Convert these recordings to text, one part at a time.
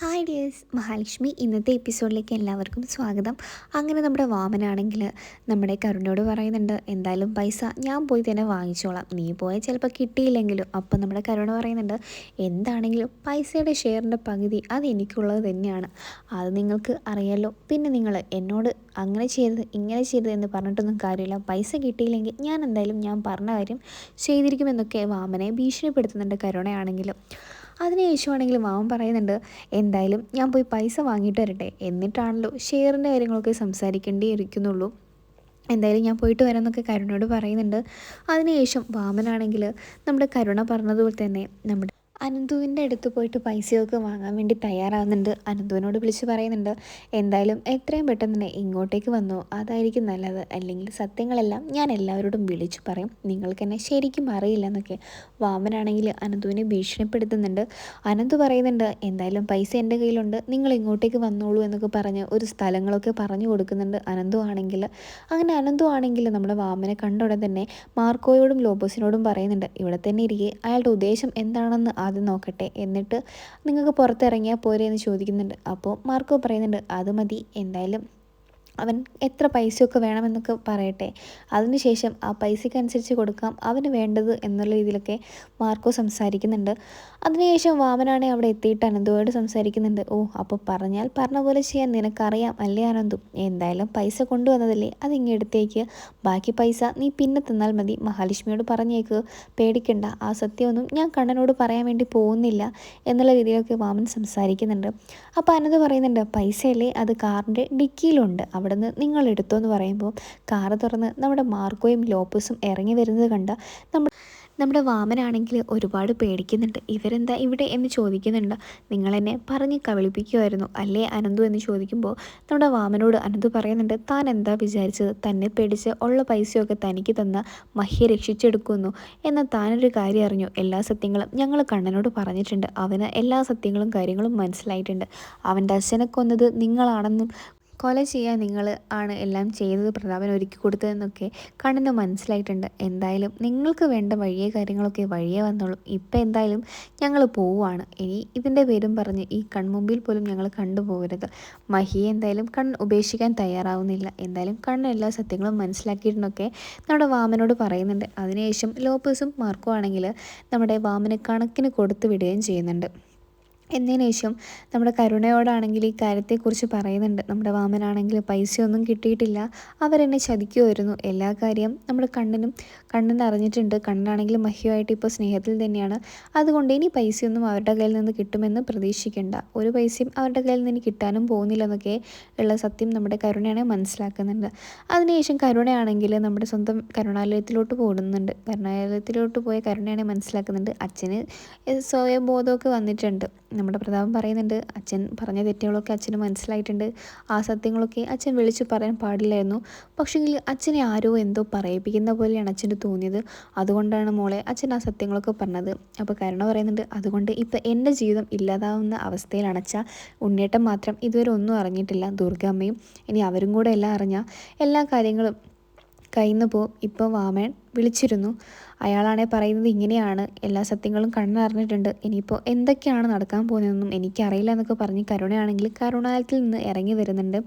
Hi dears, Mahalakshmi ഇന്നത്തെ എപ്പിസോഡിലേക്ക് എല്ലാവർക്കും സ്വാഗതം. അങ്ങനെ നമ്മുടെ വാമനാണെങ്കിൽ നമ്മുടെ കരുണയോട് പറയുന്നുണ്ട്, എന്തായാലും പൈസ ഞാൻ പോയി തന്നെ വാങ്ങിച്ചോളാം, നീ പോയാൽ ചിലപ്പോൾ കിട്ടിയില്ലെങ്കിലും. അപ്പം നമ്മുടെ കരുണ പറയുന്നുണ്ട്, എന്താണെങ്കിലും പൈസയുടെ ഷെയറിൻ്റെ പകുതി അത് എനിക്കുള്ളത് തന്നെയാണ്, അത് നിങ്ങൾക്ക് അറിയാലോ. പിന്നെ നിങ്ങൾ എന്നോട് അങ്ങനെ ചെയ്തത് ഇങ്ങനെ ചെയ്തത് എന്ന് പറഞ്ഞിട്ടൊന്നും കാര്യമില്ല, പൈസ കിട്ടിയില്ലെങ്കിൽ ഞാൻ എന്തായാലും ഞാൻ പറഞ്ഞ കാര്യം ചെയ്തിരിക്കുമെന്നൊക്കെ വാമനെ ഭീഷണിപ്പെടുത്തുന്നുണ്ട് കരുണയാണെങ്കിലും. അതിന് ശേഷമാണെങ്കിലും വാമൻ പറയുന്നുണ്ട്, എന്തായാലും ഞാൻ പോയി പൈസ വാങ്ങിയിട്ട് വരട്ടെ, എന്നിട്ടാണല്ലോ ഷെയറിൻ്റെ കാര്യങ്ങളൊക്കെ സംസാരിക്കേണ്ടിയിരിക്കുന്നുള്ളൂ, എന്തായാലും ഞാൻ പോയിട്ട് വരാമെന്നൊക്കെ കരുണയോട് പറയുന്നുണ്ട്. അതിനുശേഷം വാമനാണെങ്കിൽ നമ്മുടെ കരുണ പറഞ്ഞതുപോലെ തന്നെ നമ്മുടെ അനന്തുവിൻ്റെ അടുത്ത് പോയിട്ട് പൈസയൊക്കെ വാങ്ങാൻ വേണ്ടി തയ്യാറാകുന്നുണ്ട്. അനന്തുവിനോട് വിളിച്ച് പറയുന്നുണ്ട്, എന്തായാലും എത്രയും പെട്ടെന്ന് തന്നെ ഇങ്ങോട്ടേക്ക് വന്നോ, അതായിരിക്കും നല്ലത്, അല്ലെങ്കിൽ സത്യങ്ങളെല്ലാം ഞാൻ എല്ലാവരോടും വിളിച്ചു പറയും, നിങ്ങൾക്ക് എന്നെ ശരിക്കും അറിയില്ല എന്നൊക്കെ വാമനാണെങ്കിൽ അനന്തുവിനെ ഭീഷണിപ്പെടുത്തുന്നുണ്ട്. അനന്തു പറയുന്നുണ്ട്, എന്തായാലും പൈസ എൻ്റെ കയ്യിലുണ്ട്, നിങ്ങൾ ഇങ്ങോട്ടേക്ക് വന്നോളൂ എന്നൊക്കെ പറഞ്ഞ് ഒരു സ്ഥലങ്ങളൊക്കെ പറഞ്ഞു കൊടുക്കുന്നുണ്ട് അനന്തു ആണെങ്കിൽ. അങ്ങനെ അനന്തു ആണെങ്കിൽ നമ്മുടെ വാമനെ കണ്ട ഉടൻ തന്നെ മാർക്കോയോടും ലോബോസിനോടും പറയുന്നുണ്ട്, ഇവിടെ തന്നെ ഇരിക്കെ, അയാളുടെ ഉദ്ദേശം എന്താണെന്ന് ആദ്യം നോക്കട്ടെ, എന്നിട്ട് നിങ്ങൾക്ക് പുറത്തിറങ്ങിയാൽ പോരെ എന്ന് ചോദിക്കുന്നുണ്ട്. അപ്പോൾ മാർക്കോ പറയുന്നുണ്ട്, അത് മതി, എന്തായാലും അവൻ എത്ര പൈസയൊക്കെ വേണമെന്നൊക്കെ പറയട്ടെ, അതിനുശേഷം ആ പൈസയ്ക്കനുസരിച്ച് കൊടുക്കാം അവന് വേണ്ടത് എന്നുള്ള രീതിയിലൊക്കെ മാർക്കോ സംസാരിക്കുന്നുണ്ട്. അതിനുശേഷം വാമനാണെ അവിടെ എത്തിയിട്ട് അനന്തുവോട് സംസാരിക്കുന്നുണ്ട്. ഓ, അപ്പോൾ പറഞ്ഞാൽ പറഞ്ഞ പോലെ ചെയ്യാൻ നിനക്കറിയാം അല്ലേ അനന്തു, എന്തായാലും പൈസ കൊണ്ടുവന്നതല്ലേ, അതിങ്ങ് എടുത്തേക്ക്, ബാക്കി പൈസ നീ പിന്നെ തന്നാൽ മതി, മഹാലക്ഷ്മിയോട് പറഞ്ഞേക്ക്, പേടിക്കണ്ട, ആ സത്യമൊന്നും ഞാൻ കണ്ണനോട് പറയാൻ വേണ്ടി പോകുന്നില്ല എന്നുള്ള രീതിയിലൊക്കെ വാമൻ സംസാരിക്കുന്നുണ്ട്. അപ്പോൾ അനന്ത് പറയുന്നുണ്ട്, പൈസയല്ലേ, അത് കാറിൻ്റെ ഡിക്കിയിലുണ്ട്, അവിടെ നിന്ന് നിങ്ങൾ എടുത്തോ എന്ന് പറയുമ്പോൾ കാറ് തുറന്ന് നമ്മുടെ മാർക്കോയും ലോപ്പസും ഇറങ്ങി വരുന്നത് കണ്ട നമ്മുടെ വാമനാണെങ്കിൽ ഒരുപാട് പേടിക്കുന്നുണ്ട്. ഇവരെന്താ ഇവിടെ എന്ന് ചോദിക്കുന്നുണ്ട്. നിങ്ങളെന്നെ പറഞ്ഞ് കബളിപ്പിക്കുമായിരുന്നു അല്ലേ അനന്തു എന്ന് ചോദിക്കുമ്പോൾ നമ്മുടെ വാമനോട് അനന്തു പറയുന്നുണ്ട്, താൻ എന്താ വിചാരിച്ചത്, തന്നെ പേടിച്ച് ഉള്ള പൈസയൊക്കെ തനിക്ക് തന്ന മഹിയെ രക്ഷിച്ചെടുക്കുന്നു, എന്നാൽ താനൊരു കാര്യം അറിഞ്ഞു, എല്ലാ സത്യങ്ങളും ഞങ്ങൾ കണ്ണനോട് പറഞ്ഞിട്ടുണ്ട്, അവന് എല്ലാ സത്യങ്ങളും കാര്യങ്ങളും മനസ്സിലായിട്ടുണ്ട്, അവൻ്റെ അച്ഛനെ കൊന്നത് നിങ്ങളാണെന്നും കൊല ചെയ്യാൻ നിങ്ങൾ ആണ് എല്ലാം ചെയ്തത്, പ്രതാപൻ ഒരുക്കി കൊടുത്തതെന്നൊക്കെ കണ്ണന് മനസ്സിലായിട്ടുണ്ട്, എന്തായാലും നിങ്ങൾക്ക് വേണ്ട വഴിയെ കാര്യങ്ങളൊക്കെ വഴിയേ വന്നോളൂ, ഇപ്പം എന്തായാലും ഞങ്ങൾ പോവുകയാണ്, ഇനി ഇതിൻ്റെ പേരും പറഞ്ഞ് ഈ കൺമുമ്പിൽ പോലും ഞങ്ങൾ കണ്ടുപോകരുത്. മഹിയെ എന്തായാലും കണ്ണ് ഉപേക്ഷിക്കാൻ തയ്യാറാവുന്നില്ല, എന്തായാലും കണ്ണ് എല്ലാ സത്യങ്ങളും മനസ്സിലാക്കിയിട്ടുണ്ടൊക്കെ നമ്മുടെ വാമനോട് പറയുന്നുണ്ട്. അതിനുശേഷം ലോപ്പസും മാർക്കോ ആണെങ്കിൽ നമ്മുടെ വാമന് കണക്കിന് കൊടുത്തു വിടുകയും ചെയ്യുന്നുണ്ട്. എന്നതിന് ശേഷം നമ്മുടെ കരുണയോടാണെങ്കിൽ ഈ കാര്യത്തെക്കുറിച്ച് പറയുന്നുണ്ട്. നമ്മുടെ വാമനാണെങ്കിൽ പൈസയൊന്നും കിട്ടിയിട്ടില്ല, അവരെന്നെ ചതിക്കുമായിരുന്നു, എല്ലാ കാര്യം നമ്മുടെ കണ്ണൻ അറിഞ്ഞിട്ടുണ്ട്, കണ്ണനാണെങ്കിൽ മഹിയുമായിട്ട് ഇപ്പോൾ സ്നേഹത്തിൽ തന്നെയാണ്, അതുകൊണ്ട് ഇനി പൈസയൊന്നും അവരുടെ കയ്യിൽ നിന്ന് കിട്ടുമെന്ന് പ്രതീക്ഷിക്കേണ്ട, ഒരു പൈസയും അവരുടെ കയ്യിൽ നിന്ന് കിട്ടാനും പോകുന്നില്ലെന്നൊക്കെ ഉള്ള സത്യം നമ്മുടെ കരുണയാണെ മനസ്സിലാക്കുന്നുണ്ട്. അതിനുശേഷം കരുണയാണെങ്കിൽ നമ്മുടെ സ്വന്തം കരുണാലയത്തിലോട്ട് പോകുന്നുണ്ട്. കരുണാലയത്തിലോട്ട് പോയ കരുണയാണെ മനസ്സിലാക്കുന്നുണ്ട്, അച്ഛന് സ്വയംബോധമൊക്കെ വന്നിട്ടുണ്ട്. നമ്മുടെ പ്രതാപൻ പറയുന്നുണ്ട്, അച്ഛൻ പറഞ്ഞ തെറ്റുകളൊക്കെ അച്ഛന് മനസ്സിലായിട്ടുണ്ട്, ആ സത്യങ്ങളൊക്കെ അച്ഛൻ വിളിച്ചു പറയാൻ പാടില്ലായിരുന്നു, പക്ഷേങ്കിൽ അച്ഛനെ ആരോ എന്തോ പറയിപ്പിക്കുന്ന പോലെയാണ് അച്ഛന് തോന്നിയത്, അതുകൊണ്ടാണ് മോളെ അച്ഛൻ ആ സത്യങ്ങളൊക്കെ പറഞ്ഞത്. അപ്പോൾ കരുണ പറയുന്നുണ്ട്, അതുകൊണ്ട് ഇപ്പം എൻ്റെ ജീവിതം ഇല്ലാതാവുന്ന അവസ്ഥയിലാണ് അച്ഛാ, ഉണ്ണേട്ടൻ മാത്രം ഇതുവരെ ഒന്നും അറിഞ്ഞിട്ടില്ല, ദുർഗമ്മയും, ഇനി അവരും കൂടെ എല്ലാം അറിഞ്ഞാൽ എല്ലാ കാര്യങ്ങളും കയ്യിൽ നിന്ന് പോകും. ഇപ്പോൾ വാമൻ വിളിച്ചിരുന്നു, അയാളാണെ പറയുന്നത് ഇങ്ങനെയാണ്, എല്ലാ സത്യങ്ങളും കണ്ണറിഞ്ഞിട്ടുണ്ട്, ഇനിയിപ്പോൾ എന്തൊക്കെയാണ് നടക്കാൻ പോകുന്നതെന്നും എനിക്കറിയില്ല എന്നൊക്കെ പറഞ്ഞ് കരുണയാണെങ്കിൽ കരുണാലയത്തിൽ നിന്ന് ഇറങ്ങി വരുന്നുണ്ട്.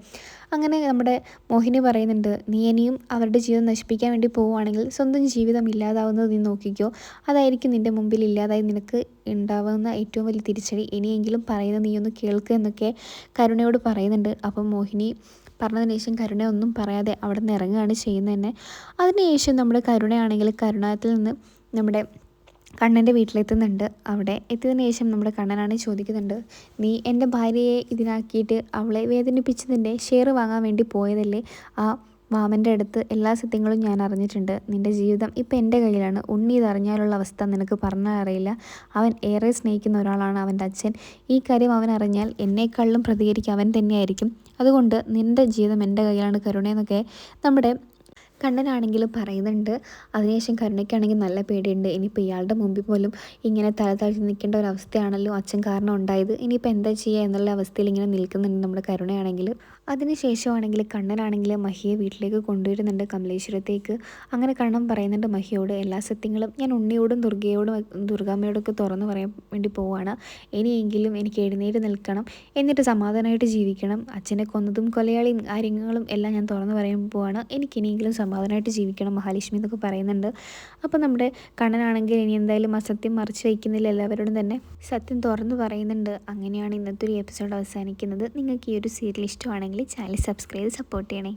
അങ്ങനെ നമ്മുടെ മോഹിനി പറയുന്നുണ്ട്, നീ ഇനിയും അവരുടെ ജീവിതം നശിപ്പിക്കാൻ വേണ്ടി പോവുകയാണെങ്കിൽ സ്വന്തം ജീവിതം ഇല്ലാതാവുന്നത് നീ നോക്കിക്കോ, അതായിരിക്കും നിൻ്റെ മുമ്പിൽ ഇല്ലാതായി നിനക്ക് ഉണ്ടാവുന്ന ഏറ്റവും വലിയ തിരിച്ചടി, ഇനിയെങ്കിലും പറയുന്നത് നീ ഒന്ന് കേൾക്കുക എന്നൊക്കെ കരുണയോട് പറയുന്നുണ്ട്. അപ്പം മോഹിനി പറഞ്ഞതിന് ശേഷം കരുണ ഒന്നും പറയാതെ അവിടെ നിന്ന് ഇറങ്ങുകയാണ് ചെയ്യുന്നത് തന്നെ. അതിനുശേഷം നമ്മുടെ കരുണയാണെങ്കിൽ കരുണാലയത്തിൽ നിന്ന് നമ്മുടെ കണ്ണൻ്റെ വീട്ടിലെത്തുന്നുണ്ട്. അവിടെ എത്തിയതിന് ശേഷം നമ്മുടെ കണ്ണനാണ് ചോദിക്കുന്നുണ്ട്, നീ എൻ്റെ ഭാര്യയെ ഇതിനാക്കിയിട്ട് അവളെ വേദനിപ്പിച്ചതിൻ്റെ ഷെയർ വാങ്ങാൻ വേണ്ടി പോയതല്ലേ, ആ മാമൻ്റെ അടുത്ത് എല്ലാ സത്യങ്ങളും ഞാൻ അറിഞ്ഞിട്ടുണ്ട്, നിൻ്റെ ജീവിതം ഇപ്പം എൻ്റെ കയ്യിലാണ്, ഉണ്ണി ഇതറിഞ്ഞാലുള്ള അവസ്ഥ നിനക്ക് പറഞ്ഞാൽ അറിയില്ല, അവൻ ഏറെ സ്നേഹിക്കുന്ന ഒരാളാണ് അവൻ്റെ അച്ഛൻ, ഈ കാര്യം അവൻ അറിഞ്ഞാൽ എന്നേക്കാളിലും പ്രതികരിക്കുക അവൻ തന്നെയായിരിക്കും, അതുകൊണ്ട് നിൻ്റെ ജീവിതം എൻ്റെ കയ്യിലാണ് കരുണയെന്നൊക്കെ നമ്മുടെ കണ്ണനാണെങ്കിലും പറയുന്നുണ്ട്. അതിനുശേഷം കരുണയ്ക്കാണെങ്കിൽ നല്ല പേടിയുണ്ട്. ഇനിയിപ്പോൾ ഇയാളുടെ മുമ്പിൽ പോലും ഇങ്ങനെ തല താഴ്ത്തി നിൽക്കേണ്ട ഒരു അവസ്ഥയാണല്ലോ അച്ഛൻ കാരണം ഉണ്ടായത്. ഇനിയിപ്പോൾ എന്താ ചെയ്യുക എന്നുള്ള അവസ്ഥയിൽ ഇങ്ങനെ നിൽക്കുന്നുണ്ട് നമ്മുടെ കരുണയാണെങ്കിൽ. അതിനുശേഷമാണെങ്കിൽ കണ്ണനാണെങ്കിൽ മഹിയെ വീട്ടിലേക്ക് കൊണ്ടുവരുന്നുണ്ട്, കമലേശ്വരത്തേക്ക്. അങ്ങനെ കണ്ണൻ പറയുന്നുണ്ട് മഹിയോട് എല്ലാ സത്യങ്ങളും ഞാൻ ഉണ്ണിയോടും ദുർഗാമ്മയോടൊക്കെ തുറന്നു പറയാൻ വേണ്ടി പോവുകയാണ്. ഇനിയെങ്കിലും എനിക്ക് എഴുന്നേറ്റ് നിൽക്കണം, എന്നിട്ട് സമാധാനമായിട്ട് ജീവിക്കണം. അച്ഛനെ കൊന്നതും കൊലയാളിയും കാര്യങ്ങളും എല്ലാം ഞാൻ തുറന്നു പറയാൻ പോവുകയാണ്. എനിക്കിനിയെങ്കിലും സമാധാനമായിട്ട് ജീവിക്കണം മഹാലക്ഷ്മി എന്നൊക്കെ പറയുന്നുണ്ട്. അപ്പോൾ നമ്മുടെ കണ്ണനാണെങ്കിൽ ഇനി എന്തായാലും ആ സത്യം മറച്ചു വയ്ക്കുന്നില്ല, എല്ലാവരോടും തന്നെ സത്യം തുറന്നു പറയുന്നുണ്ട്. അങ്ങനെയാണ് ഇന്നത്തെ ഒരു എപ്പിസോഡ് അവസാനിക്കുന്നത്. നിങ്ങൾക്ക് ഈ ഒരു സീരിയൽ ഇഷ്ടമാണെങ്കിൽ ചാനൽ സബ്സ്ക്രൈബ് സപ്പോർട്ട് ചെയ്യണേ.